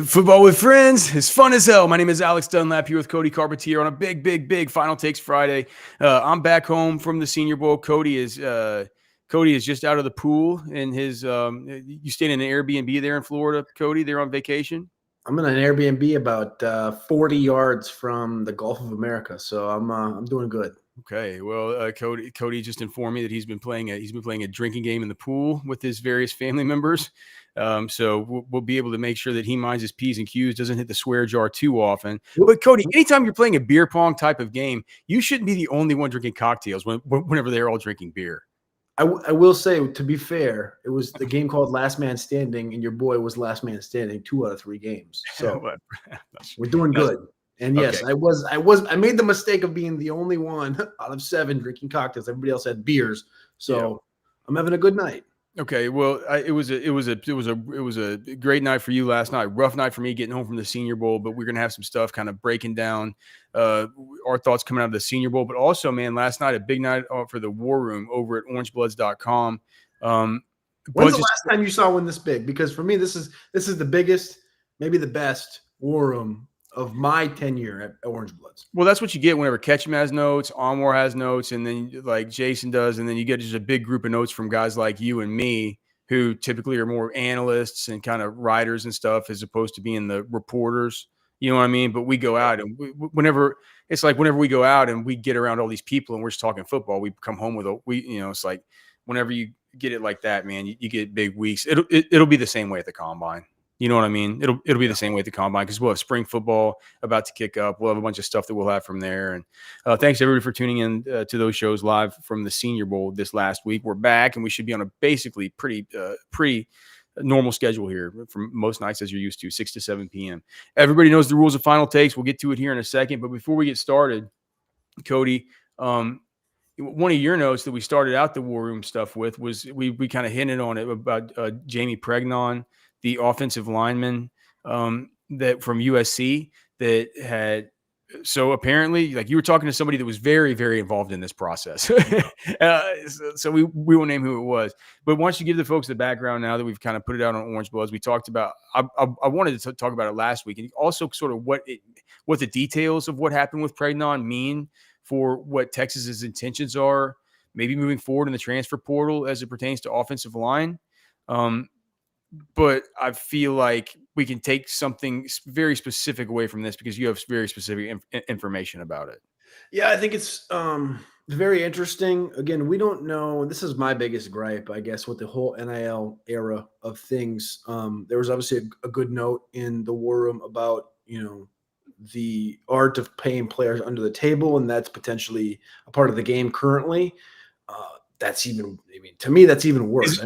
Football with friends is fun as hell. My name is Alex Dunlap here with Cody Carpentier on a big Final Takes Friday. I'm back home from the Senior Bowl. Cody is just out of the pool in his. You stayed in an Airbnb there in Florida, Cody. They're on vacation. I'm in an Airbnb about 40 yards from the Gulf of America, so I'm doing good. Okay, well, Cody just informed me that he's been playing a drinking game in the pool with his various family members. So we'll be able to make sure that he minds his P's and Q's, doesn't hit the swear jar too often. But Cody, anytime you're playing a beer pong type of game, you shouldn't be the only one drinking cocktails whenever they're all drinking beer. I will say, to be fair, it was the game called Last Man Standing, and your boy was Last Man Standing 2 out of 3 games. So we're doing good. And yes, okay. I made the mistake of being the only one out of 7 drinking cocktails. Everybody else had beers. So I'm having a good night. Okay, well, it was a great night for you last night. Rough night for me getting home from the Senior Bowl, but we're gonna have some stuff kind of breaking down our thoughts coming out of the Senior Bowl. But also, man, last night a big night for the War Room over at orangebloods.com. When's the last time you saw one this big? Because for me, this is the biggest, maybe the best War Room of my tenure at Orange Bloods. Well, that's what you get whenever Ketchum has notes, Onwar has notes, and then like Jason does, and then you get just a big group of notes from guys like you and me, who typically are more analysts and kind of writers and stuff, as opposed to being the reporters. You know what I mean? But we go out, and whenever we go out and we get around all these people and we're just talking football, we come home with it's like whenever you get it like that, man, you get big weeks. It'll be the same way at the combine. You know what I mean? It'll be the same way at the combine, because we'll have spring football about to kick up. We'll have a bunch of stuff that we'll have from there. And thanks everybody for tuning in to those shows live from the Senior Bowl this last week. We're back, and we should be on a basically pretty normal schedule here from most nights, as you're used to, 6 to 7 p.m. Everybody knows the rules of Final Takes. We'll get to it here in a second. But before we get started, Cody, one of your notes that we started out the War Room stuff with was we kind of hinted on it about Jamie Pregnan, the offensive lineman that from USC that had. So apparently, like, you were talking to somebody that was very, very involved in this process. So we won't name who it was. But why don't you give the folks the background now that we've kind of put it out on Orange Bloods? We talked about. I wanted to talk about it last week, and also sort of what the details of what happened with Pregnan mean for what Texas's intentions are, maybe moving forward in the transfer portal as it pertains to offensive line. But I feel like we can take something very specific away from this because you have very specific information about it. Yeah, I think it's very interesting. Again, we don't know. This is my biggest gripe, I guess, with the whole NIL era of things. There was obviously a good note in the War Room about, the art of paying players under the table, and that's potentially a part of the game currently. To me, that's even worse.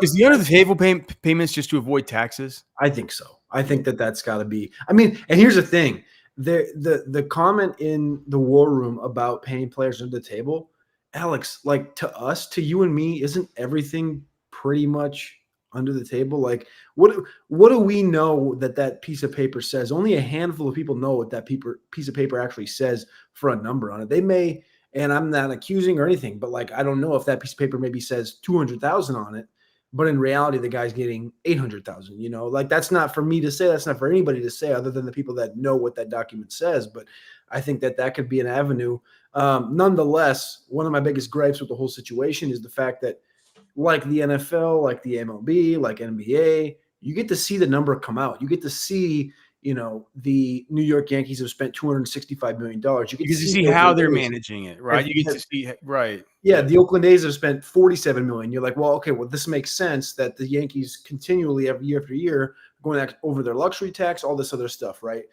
Is the under the table payments just to avoid taxes? I think so. I think that's got to be. I mean, and here's the thing: the comment in the War Room about paying players under the table, Alex, like, to us, to you and me, isn't everything pretty much under the table? Like, what do we know that piece of paper says? Only a handful of people know what that piece of paper actually says for a number on it. They may. And I'm not accusing or anything, but like, I don't know if that piece of paper maybe says 200,000 on it, but in reality, the guy's getting 800,000, like, that's not for me to say. That's not for anybody to say other than the people that know what that document says. But I think that could be an avenue. Nonetheless, one of my biggest gripes with the whole situation is the fact that, like the NFL, like the MLB, like NBA, you get to see the number come out. You get to see, the New York Yankees have spent $265 million. You get to see how they're managing it, right? You get to see, right. Yeah, the Oakland A's have spent $47 million. You're like, well, okay, this makes sense that the Yankees continually, every year after year, going over their luxury tax, all this other stuff, right?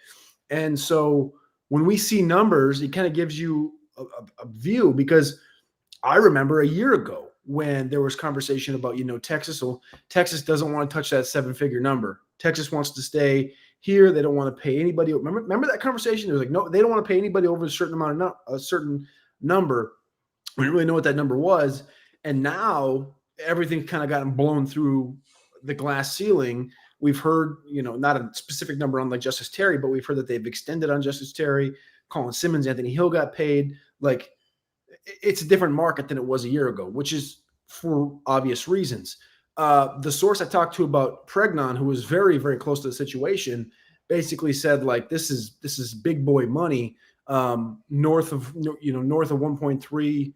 And so when we see numbers, it kind of gives you a view, because I remember a year ago when there was conversation about, Texas doesn't want to touch that 7-figure number. Texas wants to stay here. They don't want to pay anybody. Remember that conversation? They was like, no, they don't want to pay anybody over a certain number. We didn't really know what that number was. And now everything kind of gotten blown through the glass ceiling. We've heard, not a specific number on like Justice Terry, but we've heard that they've extended on Justice Terry. Colin Simmons, Anthony Hill got paid. Like, it's a different market than it was a year ago, which is for obvious reasons. the source I talked to about Pregnan, who was very, very close to the situation, basically said like this is big boy money, north of 1.3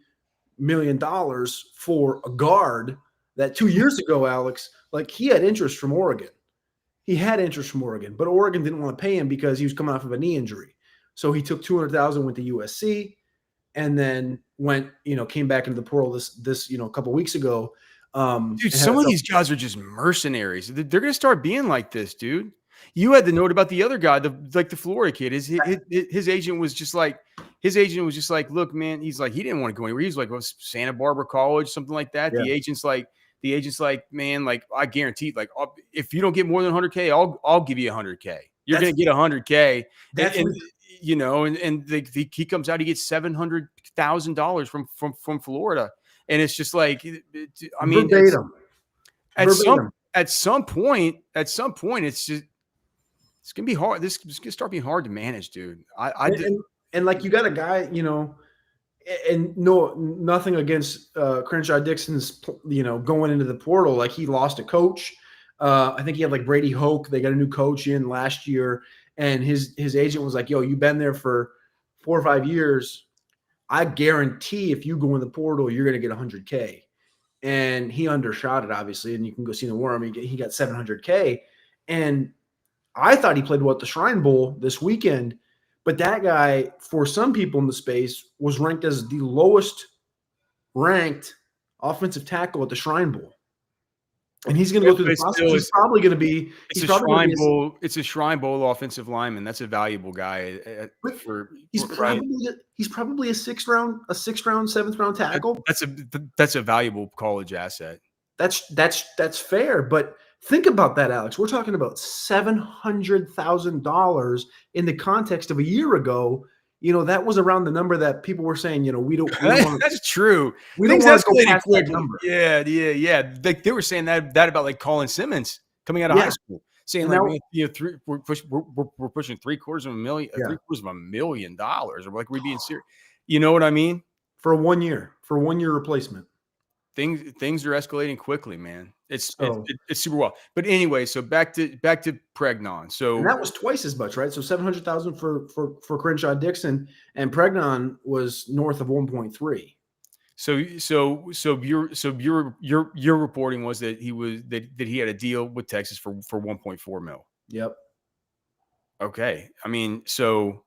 million dollars for a guard that 2 years ago, Alex, like he had interest from Oregon. He had interest from Oregon, but Oregon didn't want to pay him because he was coming off of a knee injury. So he took 200,000, went to USC, and then came back into the portal this a couple of weeks ago. Dude, some of these guys are just mercenaries. They're going to start being like this, dude. You had the note about the other guy, the Florida kid. His agent was just like, look, man, he's like, he didn't want to go anywhere. He was like, Santa Barbara College, something like that. Yeah. The agent's like, man, like I guarantee, like if you don't get more than 100K, I'll give you 100K. You're going to get 100K. He comes out, he gets $700,000 from Florida. And it's just like, I mean, at some point, it's gonna be hard. This is gonna start being hard to manage, dude. And like you got a guy, and nothing against Crenshaw Dixon's, going into the portal. Like he lost a coach. I think he had like Brady Hoke. They got a new coach in last year, and his agent was like, "Yo, you've been there for 4 or 5 years. I guarantee if you go in the portal, you're going to get 100K." And he undershot it, obviously. And you can go see the Worm. He got 700K. And I thought he played well at the Shrine Bowl this weekend. But that guy, for some people in the space, was ranked as the lowest ranked offensive tackle at the Shrine Bowl. And he's going to go through the process. He's probably going to be. It's a Shrine Bowl offensive lineman. That's a valuable guy. He's probably a sixth round, 7th round tackle. That's a valuable college asset. That's fair. But think about that, Alex. We're talking about $700,000 in the context of a year ago. That was around the number that people were saying, we don't want. That's true. We don't want to go past that number. Yeah. They were saying that about like Colin Simmons coming out of high school, saying like, we're pushing $750,000, or like we're being serious. You know what I mean? For 1 year replacement. Things are escalating quickly, man. It's super well. But anyway, so back to Pregnan. So and that was twice as much, right? So 700,000 for Crenshaw Dixon, and Pregnan was north of 1.3. So your reporting was that he had a deal with Texas for 1.4 mil. Yep. Okay. I mean, so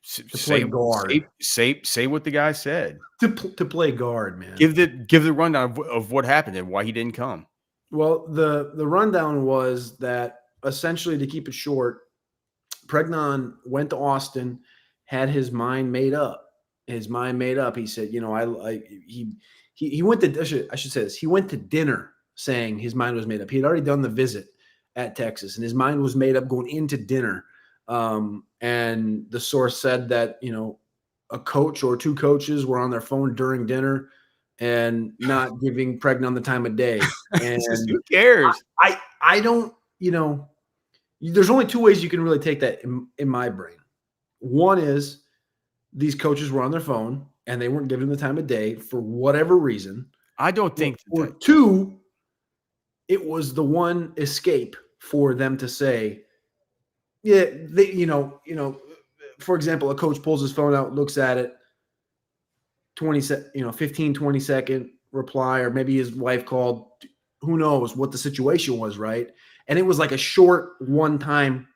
say guard. Say what the guy said. To play guard, man. Give the rundown of what happened and why he didn't come. Well, the rundown was that essentially, to keep it short, Pregnan went to Austin, had his mind made up. He said, he went to, I should say this. He went to dinner saying his mind was made up. He had already done the visit at Texas, and his mind was made up going into dinner. And the source said that, a coach or 2 coaches were on their phone during dinner and not giving Pregnan the time of day. And who cares? I don't, there's only 2 ways you can really take that in my brain. One is these coaches were on their phone and they weren't giving the time of day for whatever reason. I don't think. Or 2, it was the one escape for them to say, yeah, for example, a coach pulls his phone out, looks at it, 15, 20 second reply, or maybe his wife called, who knows what the situation was, right? And it was like a short one time,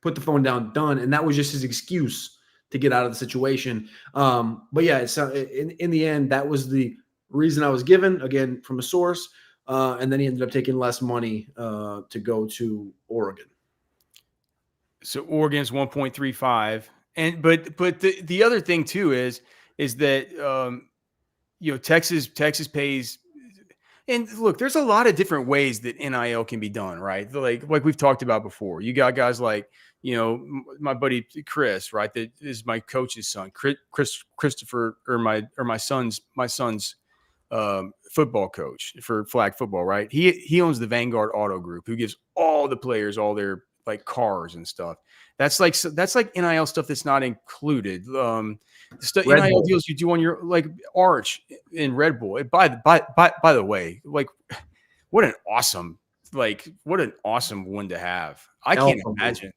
put the phone down, done. And that was just his excuse to get out of the situation. But yeah, in the end, that was the reason I was given, again, from a source. And then he ended up taking less money to go to Oregon. So Oregon's 1.35, but the other thing too is that Texas pays. And look, there's a lot of different ways that NIL can be done, right? Like we've talked about before. You got guys like my buddy Chris, right? That is my coach's son, Christopher, or my son's football coach for flag football, right? He owns the Vanguard Auto Group, who gives all the players all their like cars and stuff. That's like NIL stuff that's not included. NIL deals you do on your like Arch in Red Bull. By the way, like what an awesome one to have. I can't Alpha move. imagine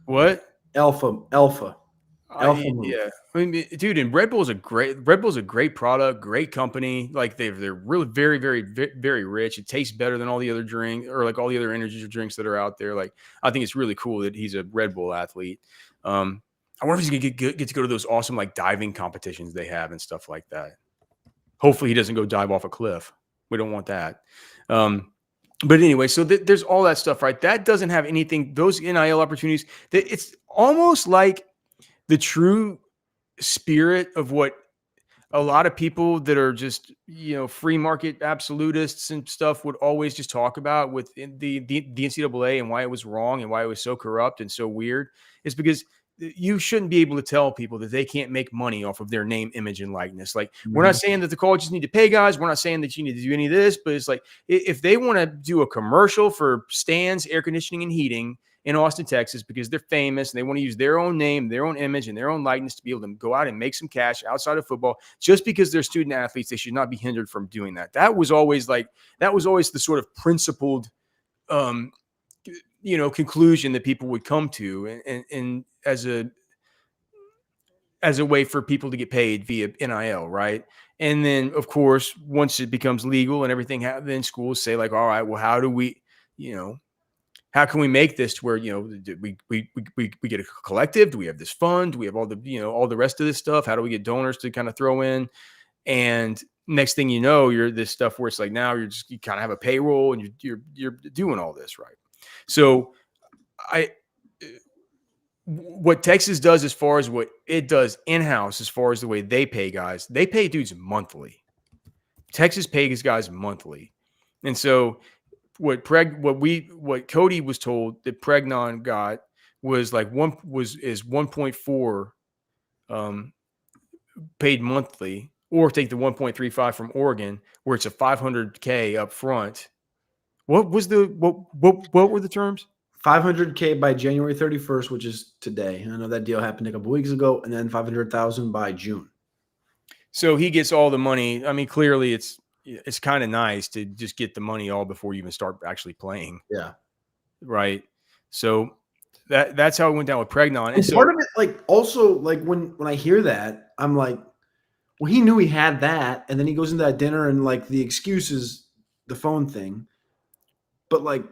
what. Alpha move. Yeah, I mean, dude, and Red Bull's a great product, great company. Like they're really very rich. It tastes better than all the other drink or like all the other energy drinks that are out there. Like I think it's really cool that he's a Red Bull athlete. I wonder if he's gonna get to go to those awesome like diving competitions they have and stuff like that. Hopefully, he doesn't go dive off a cliff. We don't want that. But anyway, so there's all that stuff, right? That doesn't have anything. Those NIL opportunities. It's almost like the true spirit of what a lot of people that are just, free market absolutists and stuff would always just talk about with the NCAA and why it was wrong and why it was so corrupt and so weird is because you shouldn't be able to tell people that they can't make money off of their name, image, and likeness. Like, we're not saying that the colleges need to pay guys. We're not saying that you need to do any of this, but it's like, if they want to do a commercial for stands, air conditioning, and heating in Austin, Texas, because they're famous and they want to use their own name, their own image, and their own likeness to be able to go out and make some cash outside of football, just because they're student athletes, they should not be hindered from doing that. That was always the sort of principled, conclusion that people would come to, and as a way for people to get paid via NIL, right? And then, of course, once it becomes legal and everything, then schools say like, all right, well, how do we, how can we make this to where, we get a collective? Do we have this fund? Do we have all the rest of this stuff? How do we get donors to kind of throw in? And next thing you know, you're this stuff where it's like, now you kind of have a payroll and you're doing all this, right? So what Texas does as far as what it does in-house, as far as the way they pay guys, they pay dudes monthly. Texas pays guys monthly. And so what Cody was told that Pregnan got was like 1.4 paid monthly, or take the 1.35 from Oregon, where it's a $500K up front. What were the terms? $500K by January 31st, which is today. I know that deal happened a couple weeks ago, and then $500,000 by June. So he gets all the money. I mean, clearly it's kind of nice to just get the money all before you even start actually playing. Yeah. Right. So that's how it went down with Pregnan. And part of it, like, also, like, when I hear that, I'm like, well, he knew he had that, and then he goes into that dinner, and like the excuse is the phone thing. But like,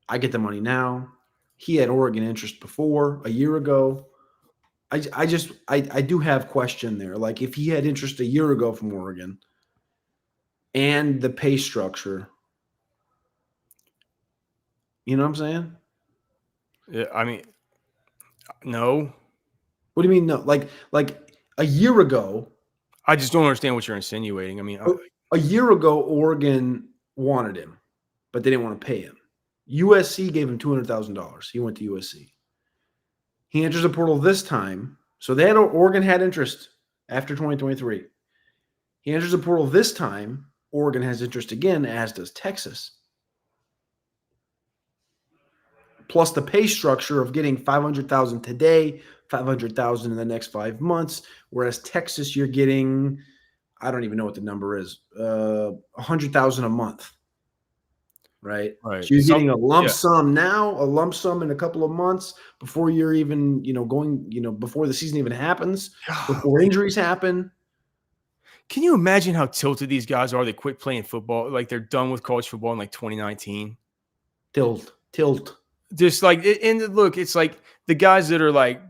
I get the money now. He had Oregon interest before, a year ago. I do have question there. Like, if he had interest a year ago from Oregon and the pay structure, you know what I'm saying? Yeah, I mean, no. What do you mean no? Like a year ago. I just don't understand what you're insinuating. I mean, a year ago, Oregon wanted him, but they didn't want to pay him. USC gave him $200,000. He went to USC. He enters the portal this time. So Oregon had interest after 2023. He enters the portal this time. Oregon has interest again, as does Texas. Plus the pay structure of getting $500,000 today, $500,000 in the next 5 months, whereas Texas, you're getting, I don't even know what the number is, $100,000 a month. Right. So you're getting a lump sum now, a lump sum in a couple of months before you're even, going, before the season even happens, before injuries happen. Can you imagine how tilted these guys are? They quit playing football. Like, they're done with college football in like 2019. Tilt. Just like, and look, it's like the guys that are like,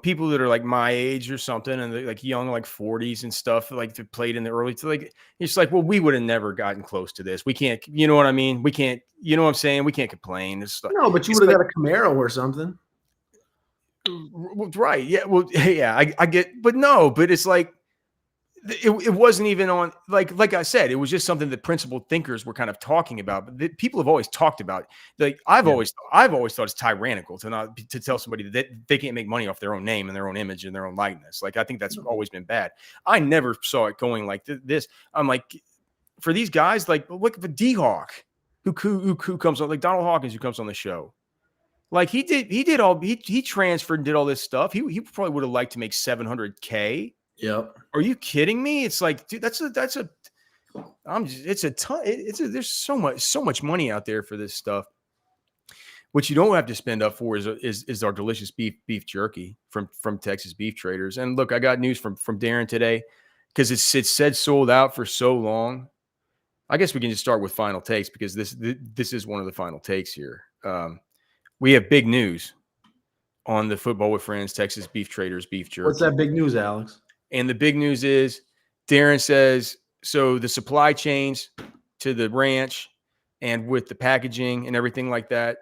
people that are like my age or something, and they're like young, like 40s and stuff, like they played in the early, like, it's like, well, we would have never gotten close to this. We can't, you know what I mean? We can't, you know what I'm saying? We can't complain. It's like, no, but you would have got a Camaro or something. Right. Yeah. Well, yeah, I get, but no, but it's like, it wasn't even on, like I said, it was just something that principled thinkers were kind of talking about, but people have always talked about. Like, I've always thought it's tyrannical to tell somebody that they can't make money off their own name and their own image and their own likeness. Like, I think that's always been bad. I never saw it going like this. I'm like, for these guys, like, look at the D-Hawk who comes on, like Donald Hawkins, who comes on the show. Like, he transferred and did all this stuff. He probably would have liked to make $700K. Yep. Are you kidding me? It's like, dude, that's a It's a ton. There's so much money out there for this stuff. What you don't have to spend up for is our delicious beef jerky from Texas Beef Traders. And look, I got news from Darren today because it said sold out for so long. I guess we can just start with final takes because this is one of the final takes here. We have big news on the Football with Friends Texas Beef Traders beef jerky. What's that big news, Alex? And the big news is Darren says, so the supply chains to the ranch and with the packaging and everything like that,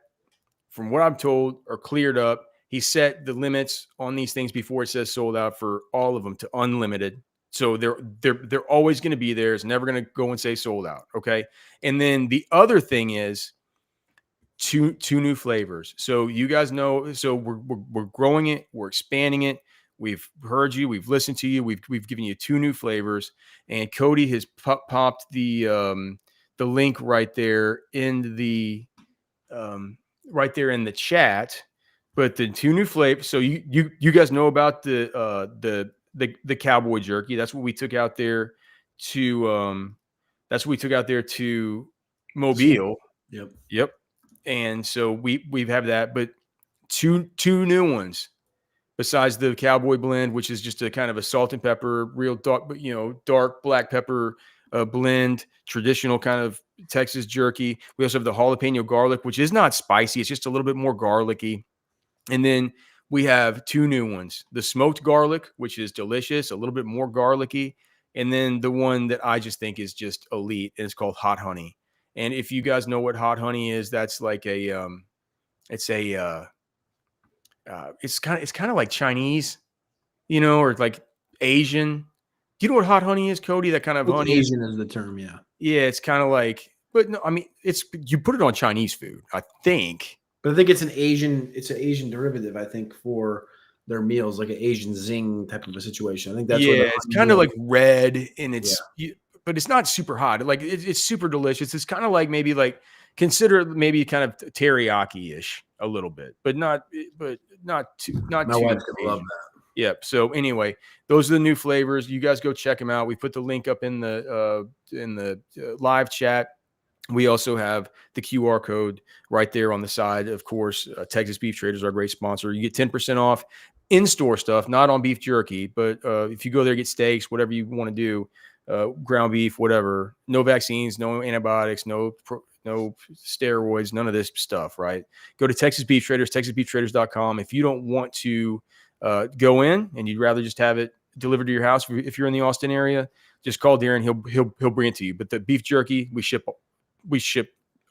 from what I'm told, are cleared up. He set the limits on these things before it says sold out for all of them to unlimited. So they're always going to be there. It's never going to go and say sold out. Okay. And then the other thing is two new flavors. So you guys know, so we're growing it, we're expanding it. We've heard you, we've listened to you, we've given you two new flavors, and Cody has popped the link right there in the chat. But the two new flavors. So you guys know about the cowboy jerky. That's what we took out there to Mobile. Yep. And so we have that, but two new ones besides the cowboy blend, which is just a kind of a salt and pepper, real dark black pepper blend, traditional kind of Texas jerky. We also have the jalapeno garlic, which is not spicy. It's just a little bit more garlicky. And then we have two new ones, the smoked garlic, which is delicious, a little bit more garlicky. And then the one that I just think is just elite, and it's called hot honey. And if you guys know what hot honey is, that's like it's kind of like Chinese, or like Asian. Do you know what hot honey is, Cody? That kind of honey. Asian is the term, yeah. Yeah, it's kind of like, but no, I mean, you put it on Chinese food, I think. But I think it's an Asian derivative, I think, for their meals, like an Asian zing type of a situation. I think that's where it's kind of like red, and but it's not super hot. Like it's super delicious. It's kind of like consider it maybe kind of teriyaki-ish a little bit, but not too. My wife's gonna love that. Yep. So anyway, those are the new flavors. You guys go check them out. We put the link up in the live chat. We also have the QR code right there on the side. Of course, Texas Beef Traders are a great sponsor. You get 10% off in-store stuff, not on beef jerky, but if you go there, get steaks, whatever you want to do, ground beef, whatever. No vaccines, no antibiotics, no steroids, none of this stuff, right? Go to Texas Beef Traders, texasbeeftraders.com. If you don't want to go in and you'd rather just have it delivered to your house, if you're in the Austin area, just call Darren. He'll bring it to you. But the beef jerky, we ship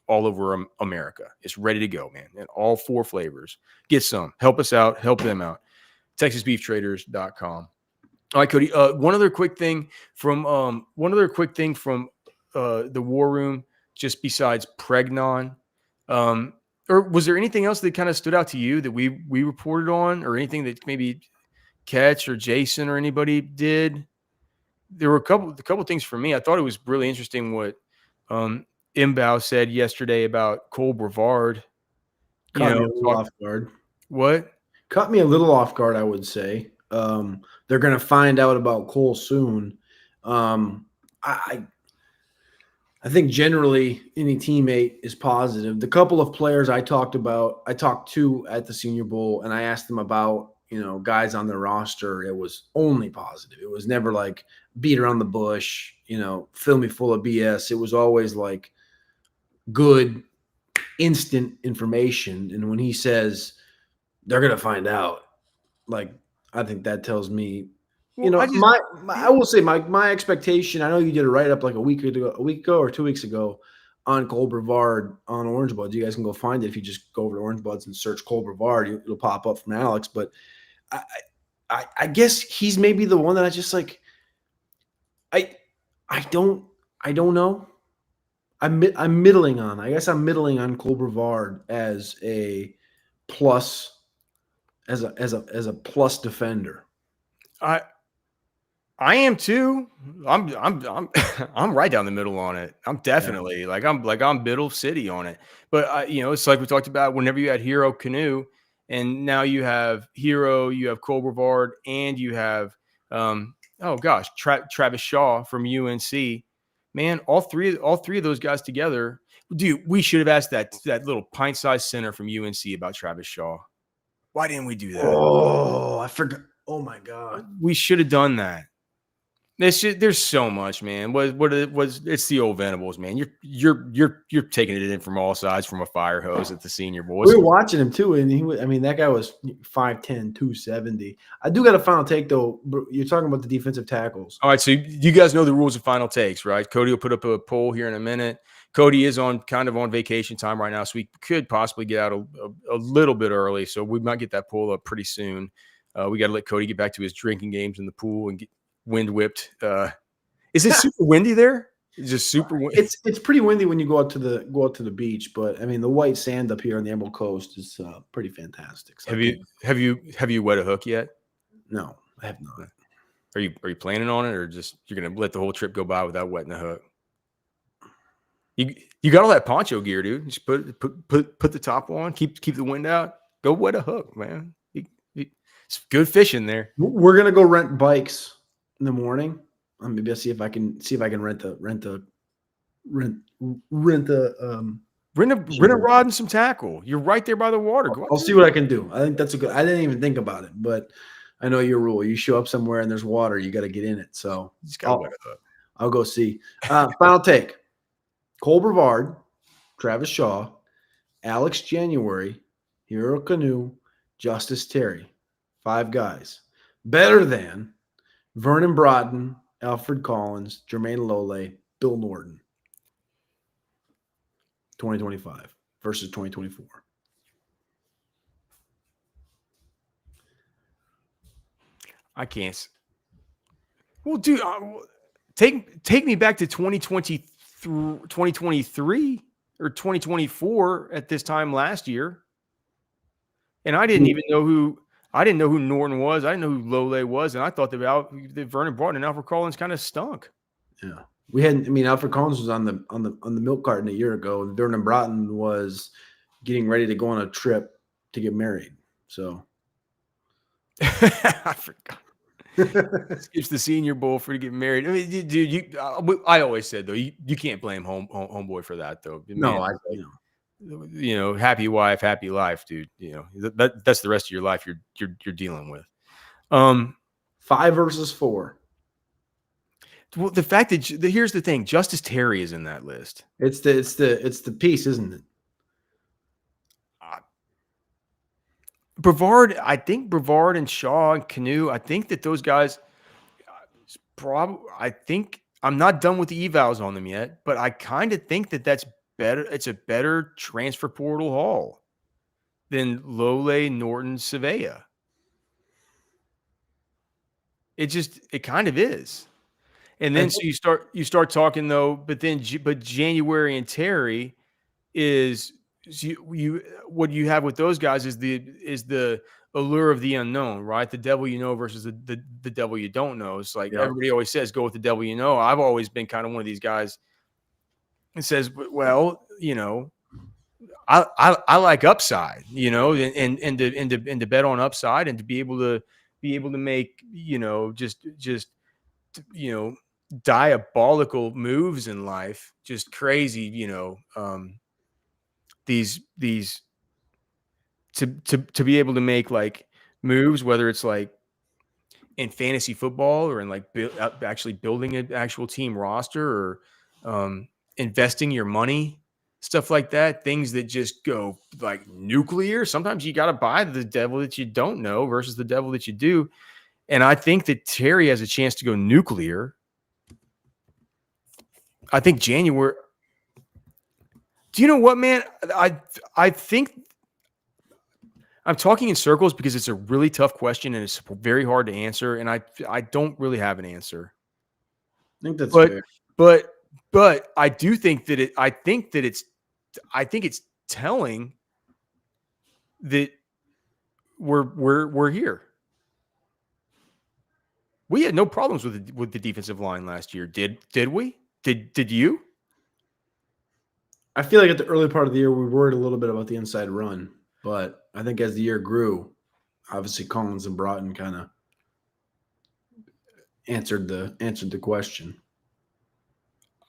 all over America. It's ready to go, man. And all four flavors. Get some. Help us out. Help them out. TexasBeefTraders.com. All right, Cody. One other quick thing from the War Room, just besides Pregnan. Or was there anything else that kind of stood out to you that we reported on, or anything that maybe Ketch or Jason or anybody did? There were a couple things for me. I thought it was really interesting what Imbow said yesterday about Cole Brevard. Caught me a little off guard. What? Caught me a little off guard, I would say. They're going to find out about Cole soon. I think generally any teammate is positive. The couple of players I talked to at the Senior Bowl, and I asked them about, guys on their roster. It was only positive. It was never like beat around the bush, fill me full of BS. It was always like good, instant information. And when he says they're going to find out, like, I think that tells me, I will say my expectation. I know you did a write up like a week ago or 2 weeks ago on Cole Brevard on Orange Buds. You guys can go find it if you just go over to Orange Buds and search Cole Brevard. It'll pop up from Alex. But I guess he's maybe the one that I just like. I don't know. I'm middling on. I guess I'm middling on Cole Brevard as a plus, as a plus defender. I am too. I'm right down the middle on it. I'm definitely I'm middle city on it. But it's like we talked about. Whenever you had Hero Canoe, and now you have Hero, you have Cole Brevard, and you have Travis Shaw from UNC. man, all three of those guys together, dude. We should have asked that little pint-sized center from UNC about Travis Shaw. Why didn't we do that? Oh, I forgot. Oh my God. We should have done that. There's so much, man. It's the old Venables, man. You're taking it in from all sides from a fire hose at the Senior Bowl. We were watching him too, and that guy was 5'10", 270. I do got a final take though. You're talking about the defensive tackles. All right, so you guys know the rules of final takes, right? Cody will put up a poll here in a minute. Cody is on vacation time right now, so we could possibly get out a little bit early. So we might get that poll up pretty soon. We got to let Cody get back to his drinking games in the pool and get wind whipped. Is it super windy there? It's just super windy. It's pretty windy when you go out to the beach, but I mean the white sand up here on the Emerald Coast is pretty fantastic. So have you wet a hook yet? No, I have not. Are you planning on it, or just you're gonna let the whole trip go by without wetting a hook? You got all that poncho gear, dude. Just put the top on, keep the wind out. Go wet a hook, man. It's good fishing there. We're gonna go rent bikes in the morning. Maybe I'll see if I can rent a rod and some tackle. You're right there by the water. I'll see what I can do. I think that's I didn't even think about it, but I know your rule. You show up somewhere and there's water, you got to get in it. So I'll go see. Final take. Cole Brevard, Travis Shaw, Alex January, Hero Canoe, Justice Terry. 5 guys. Better than Vernon Broughton, Alfred Collins, Jermaine Lole, Bill Norton. 2025 versus 2024. I can't. Well, dude, take me back to 2023 or 2024 at this time last year, and I didn't even know who Norton was. I didn't know who Lole was, and I thought that Vernon Broughton and Alfred Collins kind of stunk. Yeah, we hadn't. I mean, Alfred Collins was on the milk carton a year ago, and Vernon Broughton was getting ready to go on a trip to get married. So I forgot. Skips the Senior Bowl for to get married. I mean, dude, I always said though, you can't blame homeboy for that though. No, happy wife, happy life, dude. That's the rest of your life you're dealing with. 5 versus 4. Well, the fact that here's the thing, Justice Terry is in that list. It's the piece, isn't it? Brevard, I think Brevard and Shaw and Canoe, I think that those guys I think I'm not done with the evals on them yet, but I kind of think that that's better. It's a better transfer portal haul than Lole, Norton, Savea. It kind of is. And then so you start talking though, but January and Terry is what you have with those guys is the allure of the unknown, right? The devil you know versus the devil you don't know. It's like everybody always says, go with the devil you know. I've always been kind of one of these guys that says, well, I like upside, and to bet on upside and to be able to make, just diabolical moves in life, just crazy, these to be able to make like moves, whether it's like in fantasy football or in like actually building an actual team roster or investing your money, stuff like that, things that just go like nuclear. Sometimes you got to buy the devil that you don't know versus the devil that you do. And I think that Terry has a chance to go nuclear. I think January. Do you know what, man? I think I'm talking in circles because it's a really tough question and it's very hard to answer, and I don't really have an answer. I think that's fair. But I do think that I think it's telling that we're here. We had no problems with the defensive line last year. Did we? Did you? I feel like at the early part of the year, we worried a little bit about the inside run, but I think as the year grew, obviously Collins and Broughton kind of answered the question.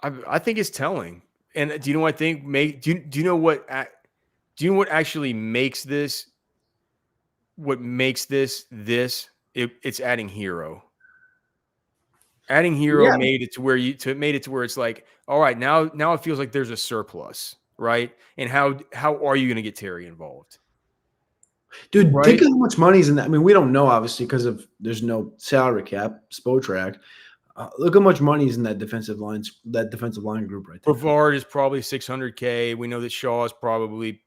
I think it's telling. And do you know what I think? Do you know what? Do you know what actually makes this? What makes this? It's adding Hero. Adding Hero Yeah, made it to where it's like, all right, now it feels like there's a surplus, right? And how are you going to get Terry involved, dude, think right? of how much money's in that. I mean, we don't know obviously because of there's no salary cap, Spotrac. Look how much money's in that defensive line group right there. Brevard is probably 600K. We know that Shaw is probably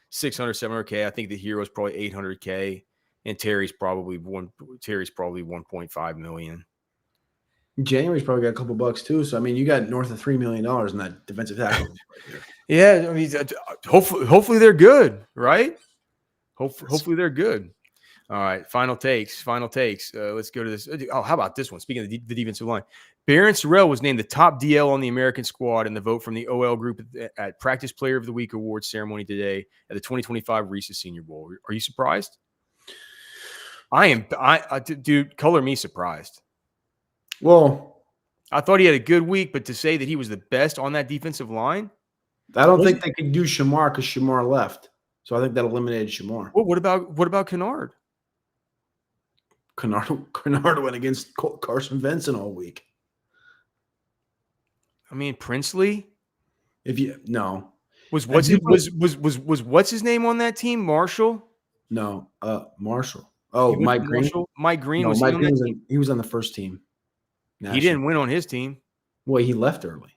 600, 700K. I think the Hero is probably 800K, and Terry's probably 1.5 million. January's probably got a couple bucks too. So I mean, you got north of $3 million in that defensive tackle right there. Yeah, I mean, hopefully they're good, right? Hopefully they're good. All right, final takes. Let's go to this. Oh, how about this one? Speaking of the defensive line, Barryn Sorrell was named the top DL on the American squad in the vote from the OL group at Practice Player of the Week awards ceremony today at the 2025 Reese's Senior Bowl. Are you surprised? I am. Dude, color me surprised. Well, I thought he had a good week, but to say that he was the best on that defensive line, I don't think they could do Shamar because Shamar left. So I think that eliminated Shamar. well, what about Kennard? Kennard went against Carson Benson all week. I mean, Princely. Was what's his name on that team? Marshall? No, Marshall. Oh, Mike Green. Marshall? Mike Green No, was Mike on Green that team? he was on the first team. He didn't win on his team. Well, he left early.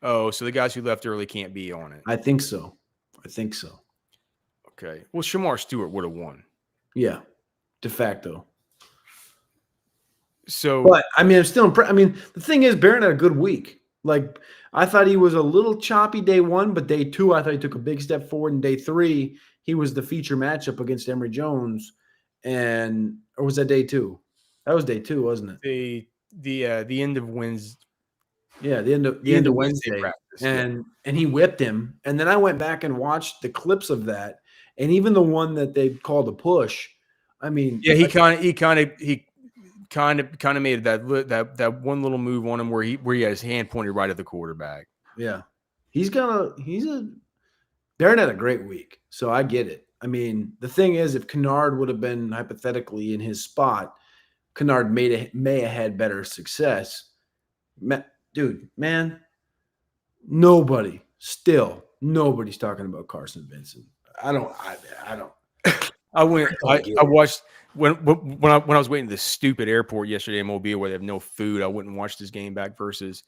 Oh, so the guys who left early can't be on it. I think so. Okay. Well, Shamar Stewart would have won. Yeah, de facto. So, but I mean, I'm still impressed. I mean, the thing is, Barryn had a good week. Like, I thought he was a little choppy day one, but day two, I thought he took a big step forward. In day three, he was the feature matchup against Emory Jones, or was that day two? That was day two, wasn't it? The end of Wednesday. Yeah, the end of Wednesday practice, and he whipped him. And then I went back and watched the clips of that, and even the one that they called a push. I mean, yeah, he kind of made that one little move on him where he had his hand pointed right at the quarterback. Yeah, Barryn had a great week, so I get it. I mean, the thing is, if Kennard would have been hypothetically in his spot, Kennard may have had better success. Dude, man, nobody's talking about Carson Benson. I don't. I watched when I was waiting at the stupid airport yesterday in Mobile where they have no food. I went and watched this game back versus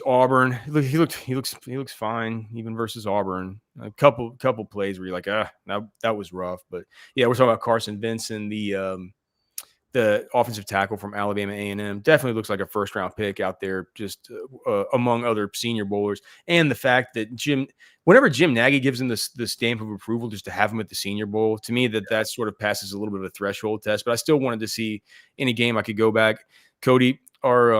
Auburn. He looks fine even versus Auburn. A couple plays where you're like, that was rough. But yeah, we're talking about Carson Benson, the offensive tackle from Alabama A&M. Definitely looks like a first-round pick out there, just among other Senior Bowlers. And the fact that whenever Jim Nagy gives him the stamp of approval just to have him at the Senior Bowl, to me that sort of passes a little bit of a threshold test. But I still wanted to see any game I could go back. Cody, our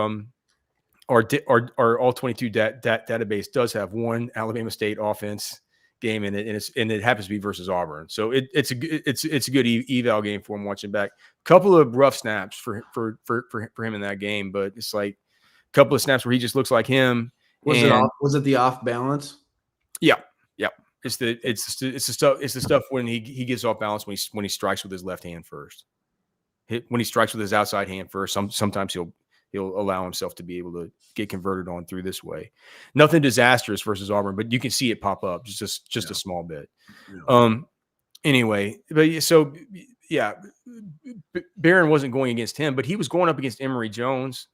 all 22 database does have one Alabama State offense game in it, and it happens to be versus Auburn. So it's a good eval game for him watching back. Couple of rough snaps for him in that game, but it's like a couple of snaps where he just looks like him. Was it the off balance? Yeah. It's the stuff when he gets off balance when he strikes with his left hand first. When he strikes with his outside hand first, sometimes he'll allow himself to be able to get converted on through this way. Nothing disastrous versus Auburn, but you can see it pop up just a small bit. Yeah. Anyway, but so yeah, Barryn wasn't going against him, but he was going up against Emory Jones.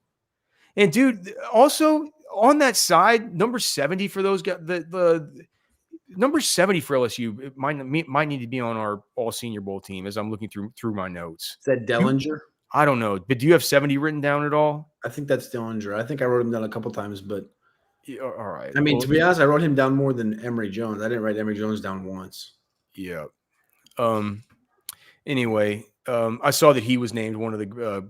And dude, also on that side, number 70 for those guys, the number 70 for LSU it might need to be on our all Senior Bowl team as I'm looking through my notes. Is that Dellinger? I don't know, but do you have 70 written down at all? I think that's Dellinger. I think I wrote him down a couple times, but yeah, all right. I mean, to be honest, I wrote him down more than Emory Jones. I didn't write Emory Jones down once. Yeah. Anyway, I saw that he was named one of the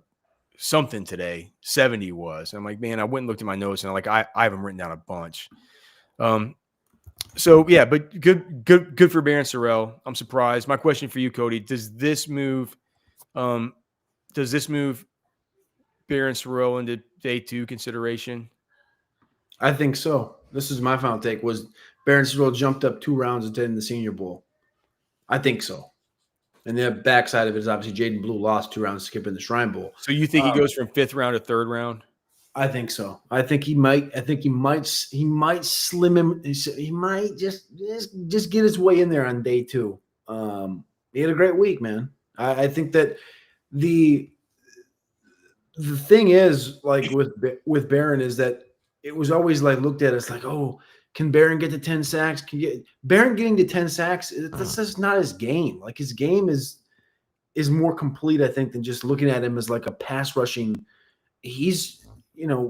something today. 70 was. I'm like, man, I went and looked at my notes and I'm like, I have him written down a bunch. So yeah, but good for Barryn Sorrell. I'm surprised. My question for you, Cody, does this move Barryn Sorrell into day two consideration? I think so. This is my final take. Was Barryn Sorrell jumped up 2 rounds and in the Senior Bowl? I think so. And the backside of it is obviously Jaden Blue lost 2 rounds skipping the Shrine Bowl. So you think he goes from 5th round to 3rd round? I think so. I think he might. He might slim him. He might just get his way in there on day 2. He had a great week, man. I think that the thing is, like with Barryn, is that it was always like looked at as like, oh, can Barryn get to 10 sacks? Barryn getting to 10 sacks? That's just not his game. Like his game is more complete, I think, than just looking at him as like a pass rushing. He's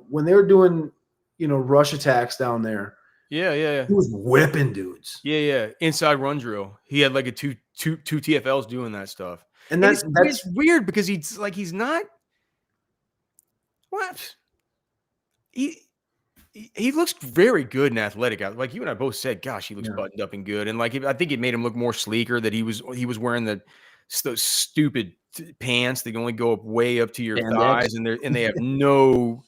when they were doing rush attacks down there. Yeah. He was whipping dudes. Yeah. Inside run drill. He had like a two TFLs doing that stuff. And that's weird because he's not what he looks very good and athletic. Like you and I both said, gosh, he looks buttoned up and good. And like I think it made him look more sleeker that he was wearing those stupid pants that only go way up to your thighs and they have no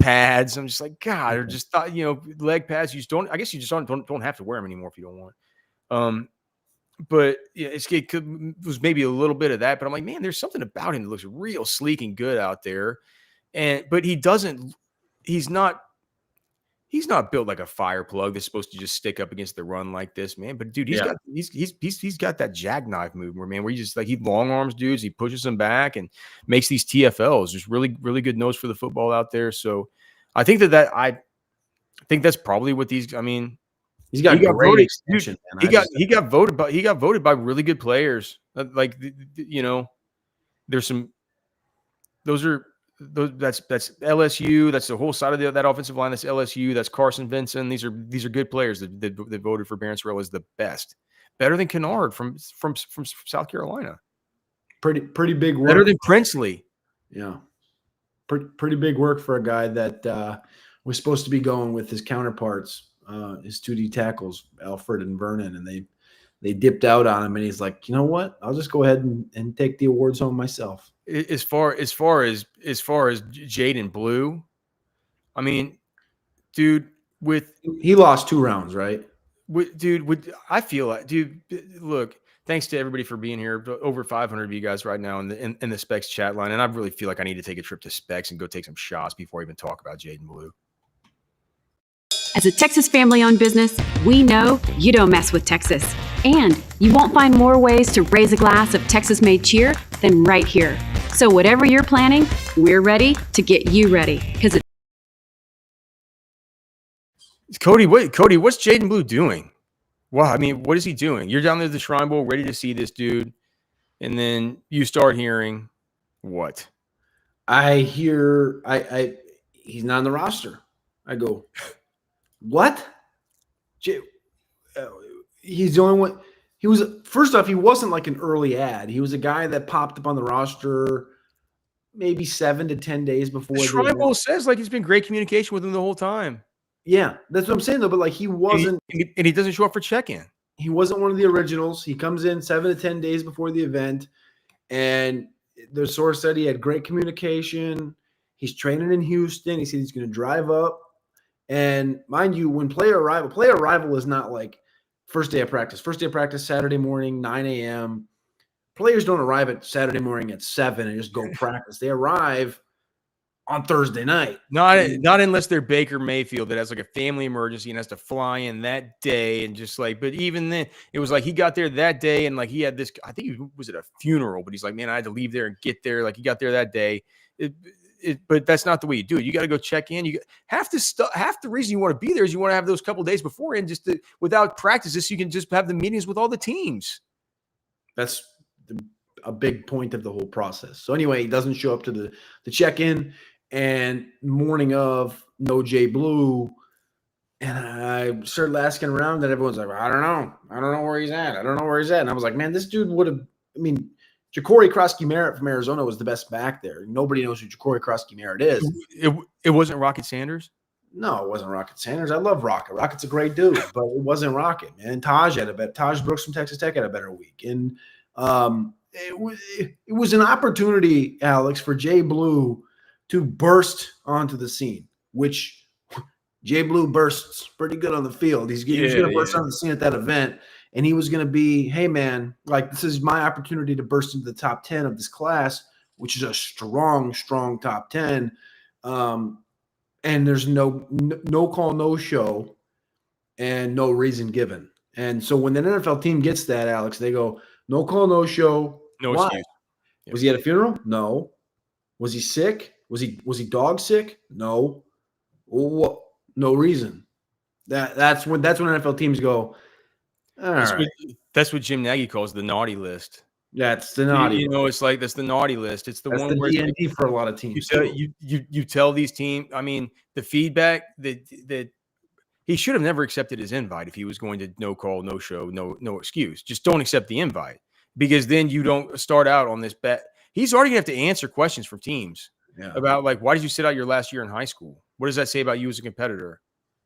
pads. I'm just like, God, or just thought, leg pads. You just don't. I guess you just don't have to wear them anymore if you don't want. But yeah, it was maybe a little bit of that. But I'm like, man, there's something about him that looks real sleek and good out there. But he doesn't. He's not built like a fire plug that's supposed to just stick up against the run like this, man. But dude, he's got that jackknife movement, man, where he long arms dudes, he pushes them back and makes these TFLs. There's really, really good nose for the football out there. So I think I think that's probably what these. I mean, he got great extension. Dude, he got voted by really good players. Like there's some. That's LSU. That's the whole side of that offensive line. That's LSU. That's Carson Vincent. These are good players that voted for Barryn Sorrell as the best, better than Kennard from South Carolina. Pretty big work. Better than Princely. Yeah, pretty big work for a guy that was supposed to be going with his counterparts, his 2D tackles, Alfred and Vernon, and they dipped out on him, and he's like, you know what? I'll just go ahead and take the awards home myself. As far as Jaden Blue, I mean, dude, he lost 2 rounds, right? I feel like, dude, look, thanks to everybody for being here. Over 500 of you guys right now in the Specs chat line, and I really feel like I need to take a trip to Specs and go take some shots before I even talk about Jaden Blue. As a Texas family-owned business, we know you don't mess with Texas. And you won't find more ways to raise a glass of Texas-made cheer than right here. So whatever you're planning, we're ready to get you ready. Because Cody, what's Jaden Blue doing? Well, I mean, what is he doing? You're down there at the Shrine Bowl, ready to see this dude, and then you start hearing what? I hear he's not on the roster. I go, what? He's the only one. He was, first off, he wasn't like an early ad. He was a guy that popped up on the roster maybe 7 to 10 days before. The Shrine Bowl says like he's been great communication with him the whole time. Yeah, that's what I'm saying though. But like he wasn't, and he doesn't show up for check-in. He wasn't one of the originals. He comes in 7 to 10 days before the event, and the source said he had great communication. He's training in Houston. He said he's going to drive up. And mind you, when player arrival is not like first day of practice. First day of practice, Saturday morning, 9 a.m. Players don't arrive at Saturday morning at 7 and just go practice. They arrive on Thursday night. Not unless they're Baker Mayfield that has like a family emergency and has to fly in that day and just like, but even then it was like he got there that day and like he had this, I think he was at a funeral, but he's like, man, I had to leave there and get there. Like he got there that day. But that's not the way you do it. You got to go check in. Half the reason you want to be there is you want to have those couple days beforehand, just without practices, so you can just have the meetings with all the teams. That's a big point of the whole process. So anyway, he doesn't show up to the check-in, and morning of, no Jay Blue, and I started asking around, and everyone's like, I don't know where he's at. And I was like, man, this dude would have. I mean, Ja'Cory Krosky-Merritt from Arizona was the best back there. Nobody knows who Ja'Cory Krosky-Merritt is. It wasn't Rocket Sanders? No, it wasn't Rocket Sanders. I love Rocket. Rocket's a great dude, but it wasn't Rocket, man. Taj Brooks from Texas Tech had a better week. And it was an opportunity, Alex, for Jay Blue to burst onto the scene, which Jay Blue bursts pretty good on the field. He was going to burst on the scene at that event, and he was going to be, hey, man, like, this is my opportunity to burst into the top 10 of this class, which is a strong, strong top 10. And there's no call, no show, and no reason given. And so when the NFL team gets that, Alex, they go, no call, no show. No Why? excuse. Yep. Was he at a funeral? No. Was he sick? Was he dog sick? No. Well, no reason. That's when NFL teams go, all right. That's what Jim Nagy calls the naughty list. That's the naughty. You know, it's like that's the naughty list. It's that's one the where DND for a lot of teams. You tell these teams. I mean, the feedback that he should have never accepted his invite if he was going to no call, no show, no excuse. Just don't accept the invite, because then you don't start out on this bet. He's already going to have to answer questions from teams about, like, why did you sit out your last year in high school? What does that say about you as a competitor?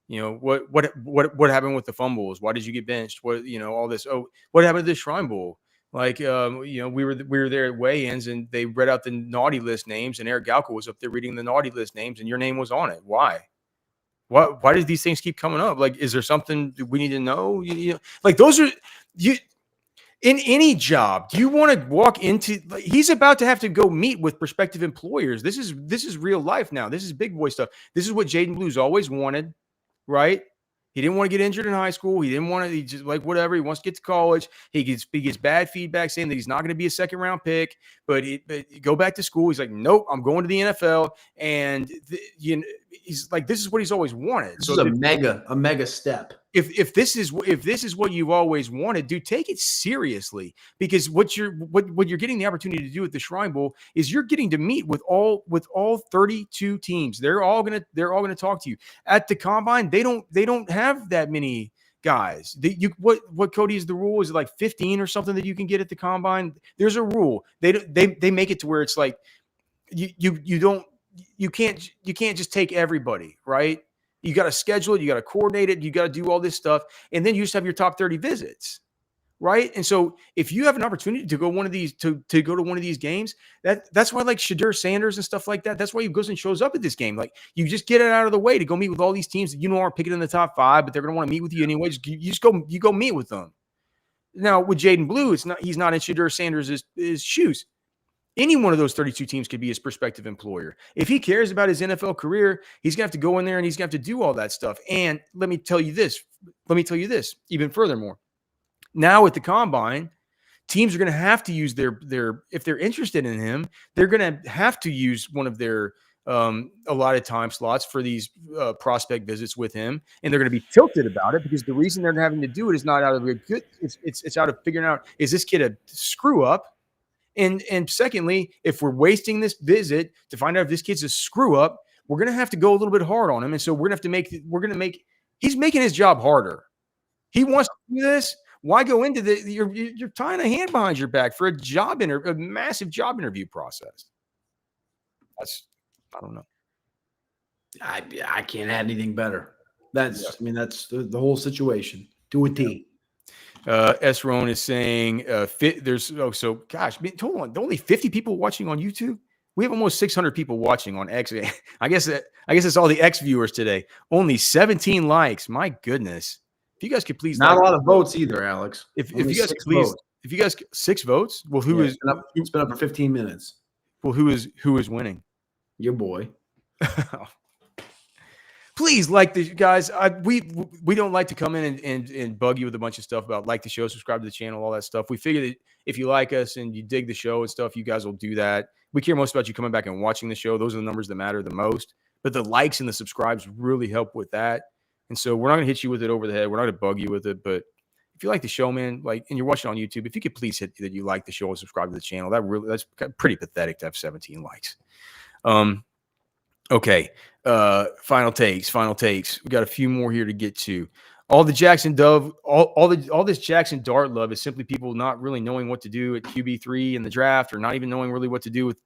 You know, what happened with the fumbles? Why did you get benched? What, you know, all this. Oh, what happened to the Shrine Bowl? Like, you know, we were there at weigh-ins, and they read out the naughty list names, and Eric Galko was up there reading the naughty list names, and your name was on it. Why? Why did these things keep coming up? Like, is there something we need to know? You know, like, those are you. In any job, do you want to walk into? Like, he's about to have to go meet with prospective employers. This is real life now. This is big boy stuff. This is what Jaden Blue's always wanted, right? He didn't want to get injured in high school. He didn't want to. He just, like, whatever. He wants to get to college. He gets bad feedback saying that he's not going to be a second round pick. But go back to school. He's like, nope, I'm going to the NFL. And he's like, this is what he's always wanted. This is a mega step. If this is what you've always wanted, dude, take it seriously, because what you're getting the opportunity to do at the Shrine Bowl is you're getting to meet with all 32 teams. They're all gonna talk to you at the combine. They don't have that many guys. What Cody is the rule? Is it like 15 or something that you can get at the combine? There's a rule. They make it to where it's like you can't just take everybody, right? You got to schedule it. You got to coordinate it. You got to do all this stuff. And then you just have your top 30 visits, right? And so if you have an opportunity to go to one of these games, that's why, like, Shadur Sanders and stuff like that, that's why he goes and shows up at this game. Like, you just get it out of the way to go meet with all these teams that aren't picking in the top 5, but they're going to want to meet with you anyway. You go meet with them. Now with Jaden Blue, he's not in Shadur Sanders' shoes. Any one of those 32 teams could be his prospective employer. If he cares about his NFL career, he's going to have to go in there and he's going to have to do all that stuff. And let me tell you this, even furthermore. Now at the combine, teams are going to have to use their if they're interested in him, they're going to have to use one of their allotted time slots for these prospect visits with him. And they're going to be tilted about it, because the reason they're having to do it is not out of a good, it's out of figuring out, is this kid a screw up? And secondly, if we're wasting this visit to find out if this kid's a screw up, we're going to have to go a little bit hard on him. And so he's making his job harder. He wants to do this. Why go into you're tying a hand behind your back for a massive job interview process. I don't know. I can't add anything better. That's the whole situation to a T. S. Roan is saying, gosh, hold on. Only 50 people watching on YouTube. We have almost 600 people watching on X. I guess it's all the X viewers today. Only 17 likes. My goodness. If you guys could please, not a lot of votes either, Alex. If you guys could please, if you guys 6 votes. Well, it's been up for 15 minutes. Well, who is winning? Your boy. Please like the guys. We don't like to come in and bug you with a bunch of stuff about like the show, subscribe to the channel, all that stuff. We figure that if you like us and you dig the show and stuff, you guys will do that. We care most about you coming back and watching the show. Those are the numbers that matter the most. But the likes and the subscribes really help with that. And so we're not going to hit you with it over the head. We're not going to bug you with it. But if you like the show, man, and you're watching on YouTube, if you could please hit that you like the show and subscribe to the channel, that's pretty pathetic to have 17 likes. Okay. Final takes. We got a few more here to get to. All the Jackson Dove, all this Jackson Dart love is simply people not really knowing what to do at QB3 in the draft, or not even knowing really what to do with,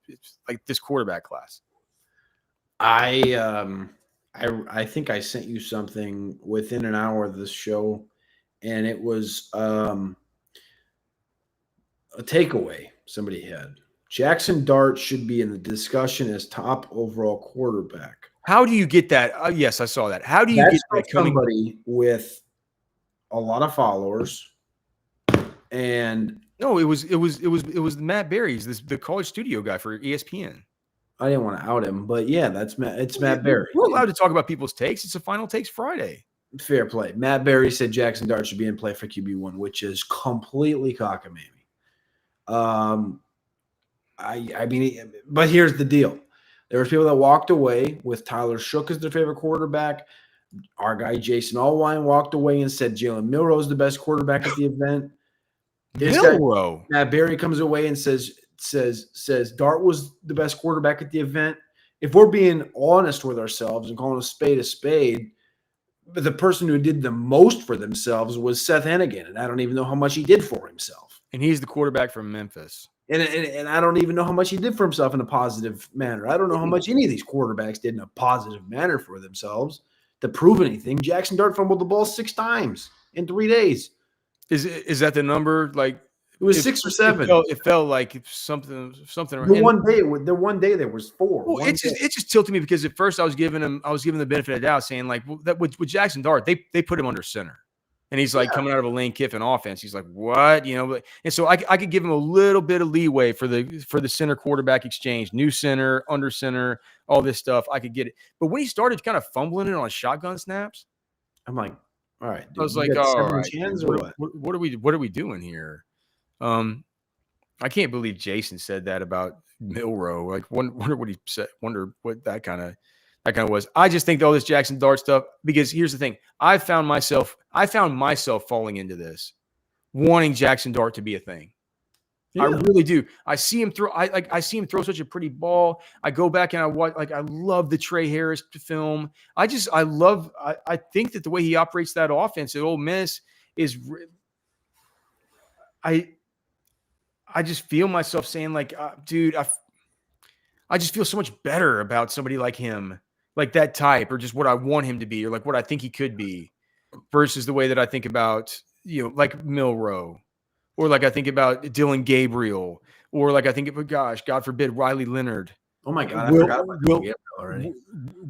like, this quarterback class. I think I sent you something within an hour of this show, and it was a takeaway somebody had. Jackson Dart should be in the discussion as top overall quarterback. How do you get that? Yes, I saw that. How do you That's get that coming? somebody with a lot of followers, and No, it was Matt Berry's, the college studio guy for ESPN. I didn't want to out him, but yeah, that's Matt. It's Matt Berry. We're allowed to talk about people's takes. It's a Final Takes Friday. Fair play. Matt Berry said Jackson Dart should be in play for QB1, which is completely cockamamie. I mean, but here's the deal. There were people that walked away with Tyler Shook as their favorite quarterback. Our guy Jason Allwine walked away and said Jalen Milroe is the best quarterback at the event. This guy, Matt Berry, comes away and says Dart was the best quarterback at the event. If we're being honest with ourselves and calling a spade, the person who did the most for themselves was Seth Hennigan, and I don't even know how much he did for himself. And he's the quarterback from Memphis. And I don't even know how much he did for himself in a positive manner. I don't know how much any of these quarterbacks did in a positive manner for themselves to prove anything. Jackson Dart fumbled the ball 6 times in 3 days. Is that the number? Like it was 6 or 7. It felt like something. The one day there was 4. Well, it just tilted me because at first I was giving the benefit of the doubt, saying like, well, that with Jackson Dart, they put him under center, and he's like coming out of a Lane Kiffin offense. He's like, what, and so I could give him a little bit of leeway for the center quarterback exchange, new center, under center, all this stuff. I could get it, but when he started kind of fumbling it on shotgun snaps, I'm like, all right, dude, I was like, all right, what are we doing here? I can't believe Jason said that about Milroe. Like, wonder what he said. Wonder what that kind of was. I just think all this Jackson Dart stuff, because here's the thing: I found myself falling into this, wanting Jackson Dart to be a thing. Yeah. I really do. I see him throw such a pretty ball. I go back and I love the Trey Harris film. I think that the way he operates that offense at Ole Miss is. I just feel myself saying like, dude, I just feel so much better about somebody like him, like that type, or just what I want him to be, or like what I think he could be, versus the way that I think about, like Milroe, or like I think about Dylan Gabriel, or like I think of, gosh, God forbid, Riley Leonard. Oh my God, I forgot about Dylan Gabriel already.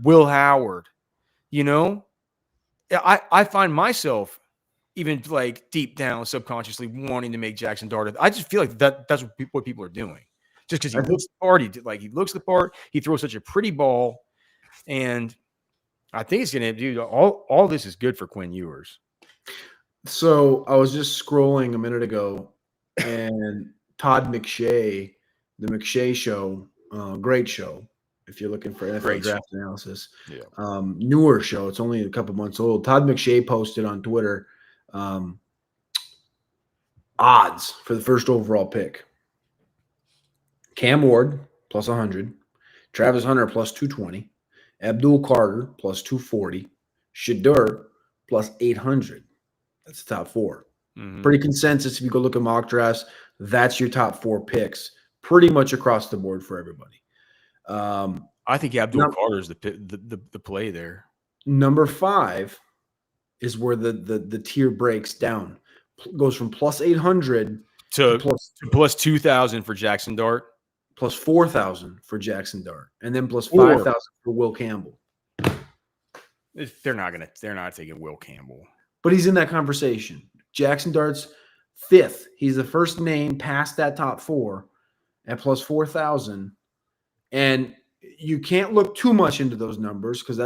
Will Howard, I find myself even like deep down subconsciously wanting to make Jackson Dart. I just feel like that's what people are doing. Just because he looks the part, he looks the part, he throws such a pretty ball, and I think it's gonna do all this is good for Quinn Ewers. So I was just scrolling a minute ago, and Todd McShay, the McShay Show, great show. If you're looking for NFL draft analysis, newer show. It's only a couple months old. Todd McShay posted on Twitter odds for the first overall pick. Cam Ward plus 100, Travis Hunter plus 220, Abdul Carter plus 240, Shedeur plus 800. That's the top 4. Mm-hmm. Pretty consensus. If you go look at mock drafts, that's your top 4 picks pretty much across the board for everybody. I think Abdul Carter is the play there. Number 5 is where the tier breaks down. Goes from plus 800 to plus 2,000 for Jackson Dart, plus 4,000 for Jackson Dart, and then plus 5,000 for Will Campbell. They're not taking Will Campbell, but he's in that conversation. Jackson Dart's 5th. He's the first name past that top 4 at plus 4,000, and you can't look too much into those numbers because